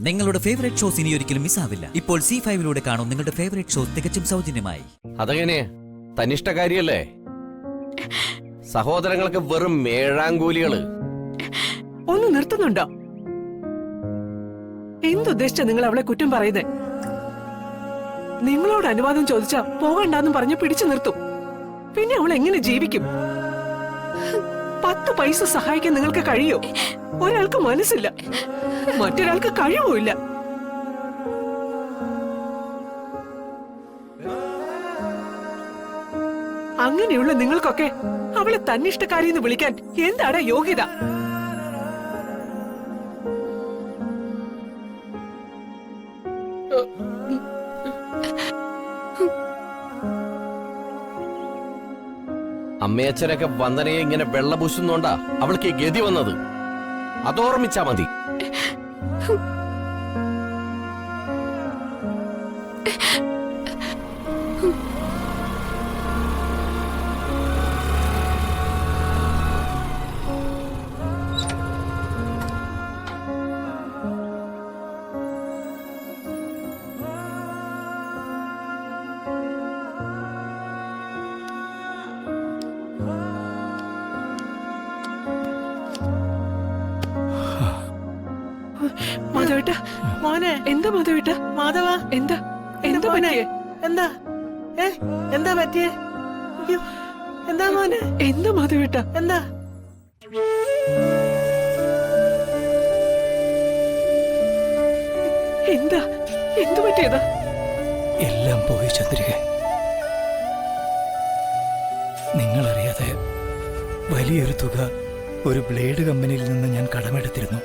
നിങ്ങളുടെ favourite shows ഇനി ഒരിക്കലും മിസ്സാവില്ല. ഇപ്പോൾ C5 കാണും നിങ്ങളുടെ ഫേവറേറ്റ് ഷോസ് തികച്ചും സൗജന്യമായി. അതെങ്ങനെ തന്നിഷ്ടകാരിയല്ലേ? സഹോദരങ്ങൾക്ക് വെറും മേഴാങ്കൂലികള്. ഒന്ന് നിർത്തുന്നുണ്ടോ? എന്തുദ്ദേശിച്ച നിങ്ങൾ അവളെ കുറ്റം പറയുന്നേ? നിങ്ങളോട് അനുവാദം ചോദിച്ചാ പോകണ്ടെന്നും പറഞ്ഞ് പിടിച്ചു നിർത്തും. പിന്നെ അവൾ എങ്ങനെ ജീവിക്കും? 10 പൈസ സഹായിക്കാൻ നിങ്ങൾക്ക് കഴിയോ? ഒരാൾക്ക് മനസ്സില്ല, മറ്റൊരാൾക്ക് കഴിവുമില്ല. അങ്ങനെയുള്ള നിങ്ങൾക്കൊക്കെ അവളെ തന്നിഷ്ടക്കാരിന്ന് വിളിക്കാൻ എന്താണ് യോഗ്യത? അമ്മയച്ഛനൊക്കെ വന്ദനയെ ഇങ്ങനെ വെള്ളപൂശുന്നോണ്ടാ അവൾക്ക് ഗതി വന്നത്. അതോർമ്മിച്ചാ മതി. മാധവേട്ട, മോനെ എന്താ മാധവേട്ട? മാധവ എന്താ എന്താ പറ്റിയേ? എന്താ എന്താ പറ്റിയേ? എന്താ മോനെ? എന്താ മാധവേട്ട? എന്താ എന്താ എന്തു പറ്റിയതാ? എല്ലാം പോയി ചന്ദ്രിക. നിങ്ങളറിയാതെ വലിയൊരു തുക ഒരു ബ്ലേഡ് കമ്പനിയിൽ നിന്ന് ഞാൻ കടമെടുത്തിരുന്നു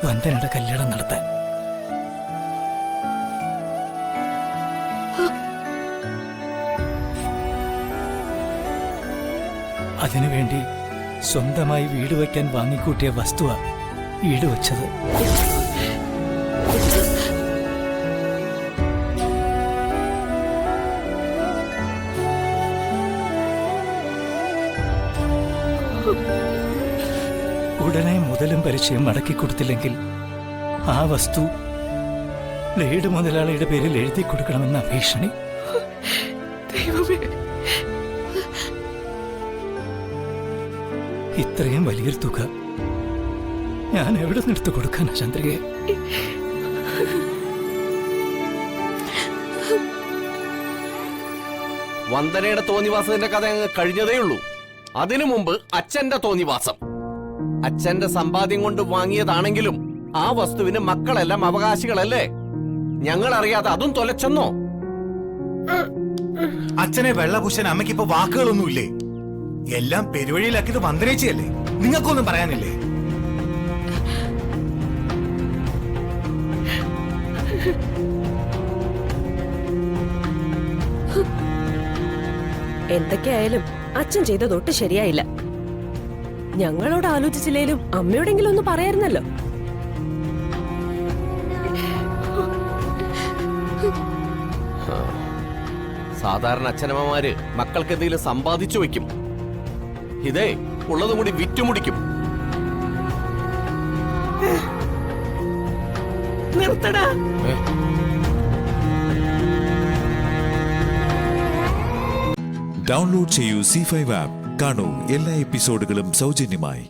വന്ദനയുടെ കല്യാണം നടത്താൻ. അതിനുവേണ്ടി സ്വന്തമായി വീട് വയ്ക്കാൻ വാങ്ങിക്കൂട്ടിയ വസ്തുവാ വീട് വച്ചത്. ഉടനെ മുതലും പരിചയം മടക്കി കൊടുത്തില്ലെങ്കിൽ ആ വസ്തു ബ്ലേഡ് മുതലാളിയുടെ പേരിൽ എഴുതി കൊടുക്കണമെന്ന ഭീഷണി. ഇത്രയും വലിയൊരു തുക ഞാൻ എവിടെ നിന്നെടുത്ത് കൊടുക്കാനാ ചന്ദ്രികയെ? വന്ദനയുടെ തോന്നിവാസത്തിന്റെ കഥ അങ്ങ് കഴിഞ്ഞതേ ഉള്ളൂ. അതിനു മുമ്പ് അച്ഛന്റെ തോന്നിവാസം. അച്ഛന്റെ സമ്പാദ്യം കൊണ്ട് വാങ്ങിയതാണെങ്കിലും ആ വസ്തുവിന് മക്കളെല്ലാം അവകാശികളല്ലേ? ഞങ്ങൾ അറിയാതെ അതും തൊലച്ചെന്നോ? അച്ഛനെ വെള്ളപൂശാൻ അമ്മയ്ക്കിപ്പോ വാക്കുകളൊന്നുമില്ലേ? എല്ലാം പെരുവഴിയിലാക്കിയത് വന്ദനേച്ചിയല്ലേ? നിങ്ങൾക്കൊന്നും പറയാനില്ലേ? എന്തൊക്കെയായാലും അച്ഛൻ ചെയ്തതൊട്ട് ശരിയായില്ല. ഞങ്ങളോട് ആലോചിച്ചില്ലേലും അമ്മയോടെങ്കിലും ഒന്ന് പറയായിരുന്നല്ലോ. സാധാരണ അച്ഛനമ്മമാര് മക്കൾക്ക് എന്തെങ്കിലും സമ്പാദിച്ചു വെക്കും. ഇതേ ഉള്ളതും കൂടി വിറ്റുമുടിക്കും. നിർത്തടാ. ഡൗൺലോഡ് ചെയ്യൂ C5 ആപ്പ്. കാണൂ എല്ലാ എപ്പിസോഡുകളും സൗജന്യമായി.